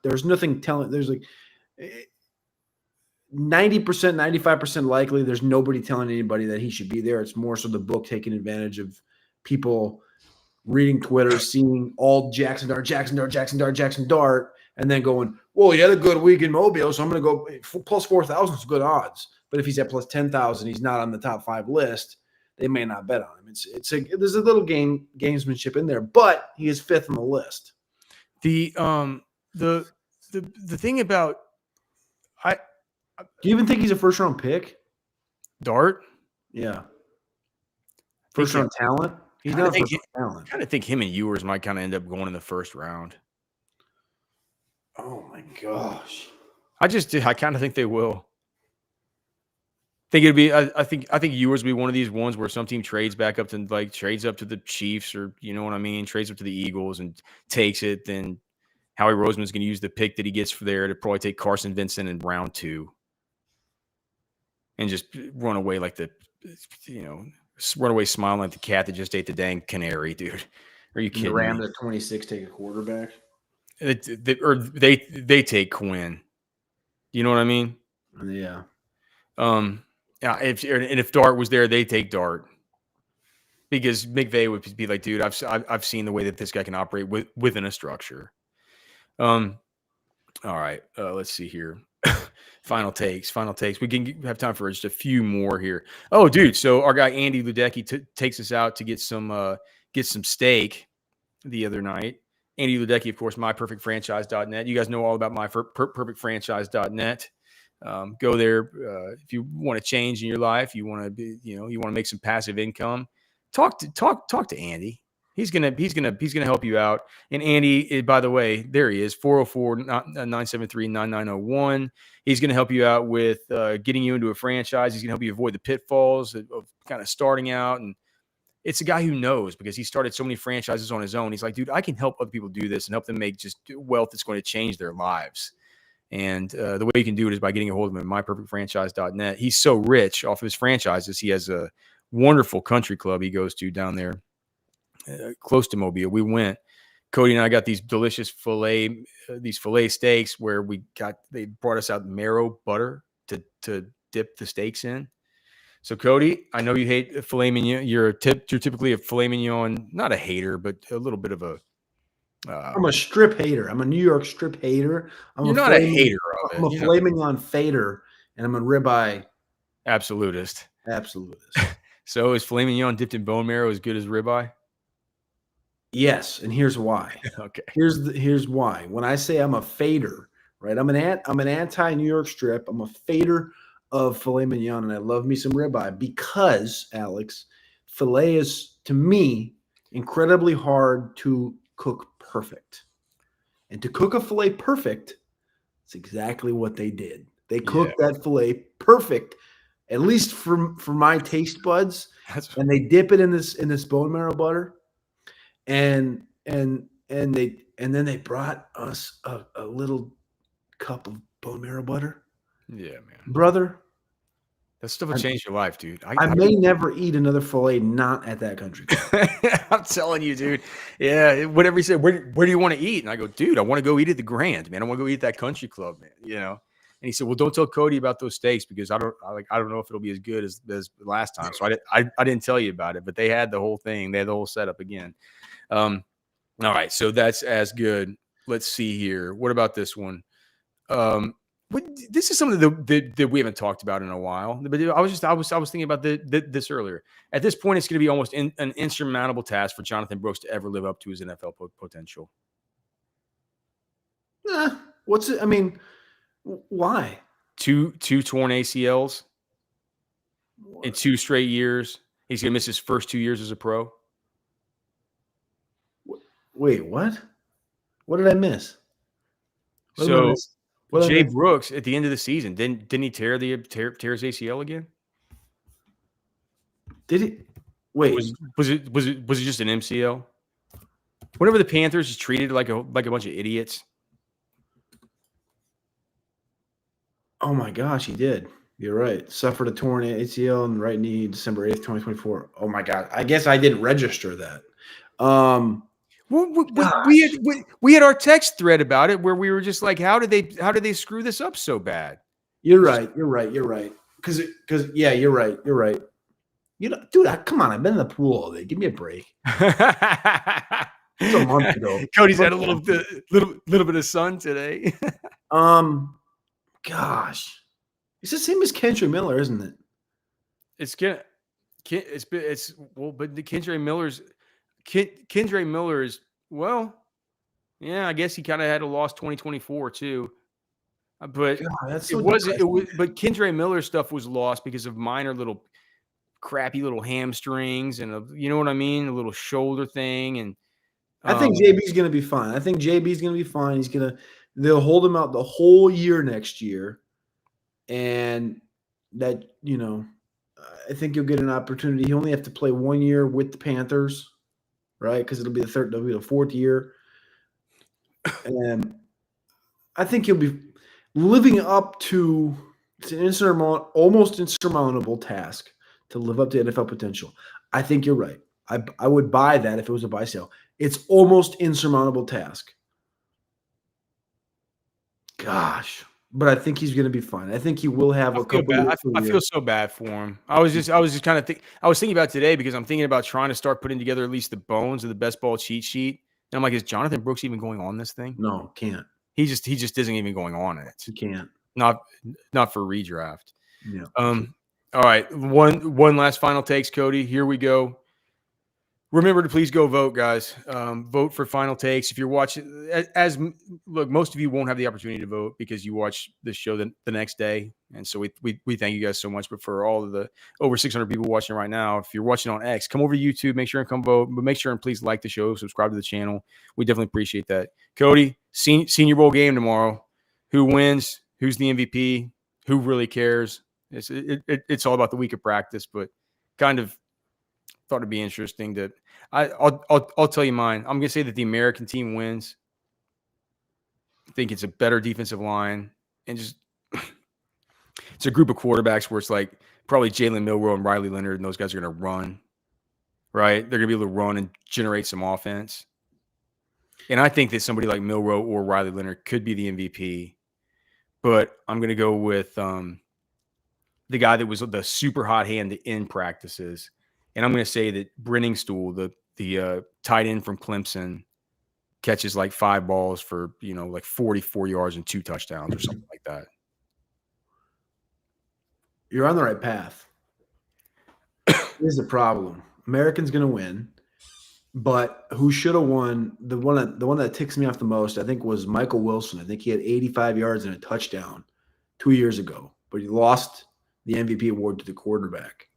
there's nothing telling. There's like 90%, 95% likely there's nobody telling anybody that he should be there. It's more so the book taking advantage of people reading Twitter, seeing all Jackson Dart, and then going, well, he had a good week in Mobile, so I'm going to go plus 4,000 is good odds. But if he's at plus 10,000, he's not on the top 5 list. They may not bet on him. There's a little gamesmanship in there, but he is 5th on the list. The thing about do you even think he's a first-round pick? Dart? Yeah. First-round talent? He's not first-round talent. I kind of think him and Ewers might kind of end up going in the first round. Oh, my gosh. I kind of think they will. I think Ewers will be one of these ones where some team trades up to the Chiefs, or you know what I mean, trades up to the Eagles and takes it, then Howie Roseman's going to use the pick that he gets for there to probably take Carson Vincent in round 2 and just run away like run away smiling like the cat that just ate the dang canary, dude. Are you kidding The Rams me? at 26 take a quarterback. They take Quinn. You know what I mean? Yeah. Yeah. If Dart was there, they take Dart because McVay would be like, dude, I've seen the way that this guy can operate within a structure. All right. Let's see here. Final takes. We can have time for just a few more here. Oh, dude. So our guy Andy Ludecky takes us out to get some steak the other night. Andy Ludecky, of course, myperfectfranchise.net. You guys know all about myperfectfranchise.net. Go there if you want to change in your life. You want to be, you want to make some passive income. Talk to Andy. He's gonna help you out. And Andy, by the way, there he is, 404-973-9901. He's gonna help you out with getting you into a franchise. He's gonna help you avoid the pitfalls of kind of starting out. And it's a guy who knows because he started so many franchises on his own. He's like, dude, I can help other people do this and help them make just wealth that's going to change their lives. And the way you can do it is by getting a hold of him at myperfectfranchise.net. He's so rich off of his franchises. He has a wonderful country club he goes to down there. Close to Mobile. We went. Cody and I got these delicious filet steaks where they brought us out marrow butter to dip the steaks in. So Cody, I know you hate filet mignon. You're typically a filet mignon, not a hater, but a little bit of a. I'm a strip hater. I'm a New York strip hater. You're not a hater of it. I'm a filet mignon fader, and I'm a ribeye absolutist. Absolutist. So is filet mignon dipped in bone marrow as good as ribeye? Yes, and here's why. Okay. Here's why. When I say I'm a fader, right? I'm an anti-New York strip. I'm a fader of filet mignon, and I love me some ribeye because, Alex, filet is, to me, incredibly hard to cook perfect. And to cook a filet perfect, it's exactly what they did. They cooked that filet perfect, at least for my taste buds. And they dip it in this bone marrow butter. And then they brought us a little cup of bone marrow butter. Yeah, man. Brother. That stuff will change your life, dude. I may never eat another filet not at that country club. I'm telling you, dude. Yeah, whatever he said, where do you want to eat? And I go, dude, I want to go eat at the Grand, man. I want to go eat at that country club, man. And he said, well, don't tell Cody about those steaks because I don't know if it'll be as good as last time. So I didn't tell you about it, but they had the whole thing. They had the whole setup again. All right, so that's as good. Let's see here. What about this one? This is something that we haven't talked about in a while. But I was thinking about this earlier. At this point, it's going to be almost an insurmountable task for Jonathan Brooks to ever live up to his NFL potential. What's it? I mean, why? Two torn ACLs in 2 straight years. He's going to miss his first 2 years as a pro. Wait, what? What did I miss? Jay Brooks at the end of the season didn't he tear his ACL again? Did he? Wait, was it just an MCL? Whenever the Panthers is treated like a bunch of idiots. Oh my gosh, he did. You're right. Suffered a torn ACL in the right knee December 8th, 2024. Oh my God. I guess I didn't register that. We had our text thread about it where we were just like, how did they screw this up so bad? You're right. Because yeah, you're right. Dude, come on. I've been in the pool all day. Give me a break. It's a month ago. Cody's had a little bit of sun today. Gosh, it's the same as Kendra Miller, isn't it? But the Kendra Miller's, well, yeah, I guess he kind of had a lost 2024 too. But God, but Kendra Miller's stuff was lost because of minor little crappy little hamstrings and you know what I mean? A little shoulder thing. And I think JB's going to be fine. They'll hold him out the whole year next year. And that, I think you'll get an opportunity. He only have to play 1 year with the Panthers, right? Because it'll be the 4th year. And I think he'll be living up to it's an almost insurmountable task to live up to NFL potential. I think you're right. I would buy that if it was a buy sale. It's almost insurmountable task. Gosh, but I think he's going to be fine. I think he will have a couple. I feel so bad for him. I was just kind of I was thinking about today because I'm thinking about trying to start putting together at least the bones of the best ball cheat sheet. And I'm like, is Jonathan Brooks even going on this thing? No, can't. He just isn't even going on it. He can't. Not for redraft. Yeah. All right. One last final takes, Cody. Here we go. Remember to please go vote, guys. Vote for final takes. If you're watching, look, most of you won't have the opportunity to vote because you watch this show the next day, and so we thank you guys so much. But for all of the over 600 people watching right now, if you're watching on X, come over to YouTube. Make sure and come vote. But make sure and please like the show, subscribe to the channel. We definitely appreciate that. Cody, Senior Bowl game tomorrow. Who wins? Who's the MVP? Who really cares? It's all about the week of practice, but kind of thought it'd be interesting to. I'll tell you mine. I'm gonna say that the American team wins. I think it's a better defensive line, and just it's a group of quarterbacks where it's like probably Jalen Milroe and Riley Leonard, and those guys are gonna run. Right? They're gonna be able to run and generate some offense. And I think that somebody like Milroe or Riley Leonard could be the MVP. But I'm gonna go with the guy that was the super hot hand in practices. And I'm going to say that Brenningstool, the tight end from Clemson, catches like 5 balls for, like 44 yards and 2 touchdowns or something like that. You're on the right path. Here's the problem. American's going to win, but who should have won? The one that ticks me off the most, I think, was Michael Wilson. I think he had 85 yards and a touchdown 2 years ago, but he lost the MVP award to the quarterback.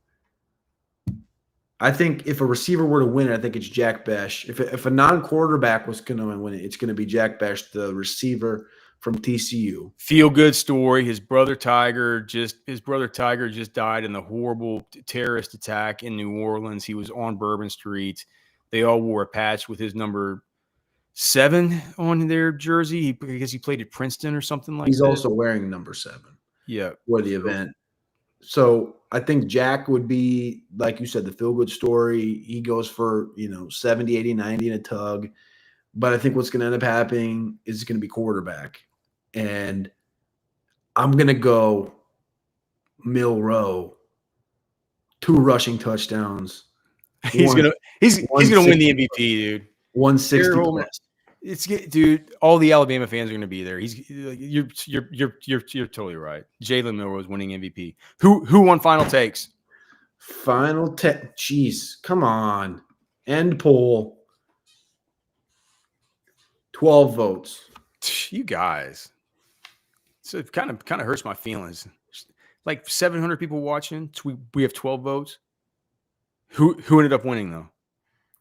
I think if a receiver were to win it, I think it's Jack Besh. If a non-quarterback was going to win it, it's going to be Jack Besh, the receiver from TCU. Feel good story. His brother Tiger just died in the horrible terrorist attack in New Orleans. He was on Bourbon Street. They all wore a patch with his number 7 on their jersey because he played at Princeton or something like that. He's also wearing number 7. Yeah, for the event. So I think Jack would be, like you said, the feel-good story. He goes for, 70, 80, 90 in a tug. But I think what's going to end up happening is going to be quarterback. And I'm going to go Milroe, 2 rushing touchdowns. He's going to win the MVP, dude. 160 plus. Dude, all the Alabama fans are going to be there. You're totally right. Jalen Milroe is winning MVP. Who won final takes? Jeez, come on. End poll. 12 votes. You guys. So it kind of hurts my feelings. Like 700 people watching. We have 12 votes. Who ended up winning though?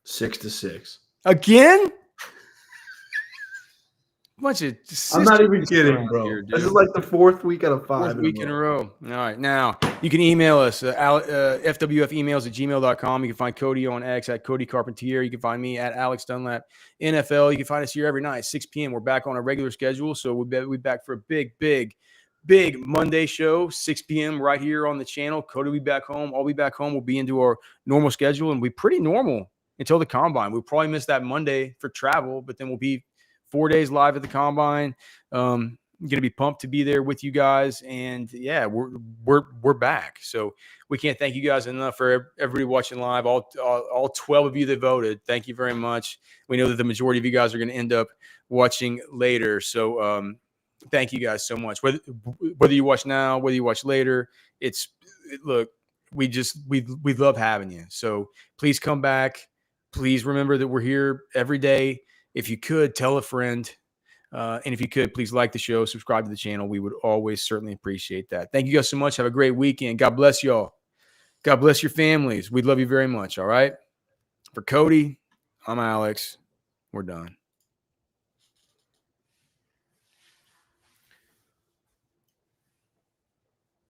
6-6. Again? I'm not even kidding, bro. Here, this is like the 4th week out of 5. 4th week in a row. All right. Now, you can email us, fwfemails@gmail.com. You can find Cody on X at Cody Carpentier. You can find me at Alex Dunlap NFL. You can find us here every night, 6 p.m. We're back on a regular schedule, so we'll be back for a big Monday show, 6 p.m. right here on the channel. Cody will be back home. I'll be back home. We'll be into our normal schedule, and we'll be pretty normal until the Combine. We'll probably miss that Monday for travel, but then we'll be 4 days live at the Combine. I'm going to be pumped to be there with you guys. And yeah, we're back. So we can't thank you guys enough for everybody watching live. All 12 of you that voted. Thank you very much. We know that the majority of you guys are going to end up watching later. So thank you guys so much. Whether you watch now, whether you watch later, look, we love having you. So please come back. Please remember that we're here every day. If you could, tell a friend. And if you could, please like the show, subscribe to the channel. We would always certainly appreciate that. Thank you guys so much. Have a great weekend. God bless y'all. God bless your families. We love you very much. All right. For Cody, I'm Alex. We're done.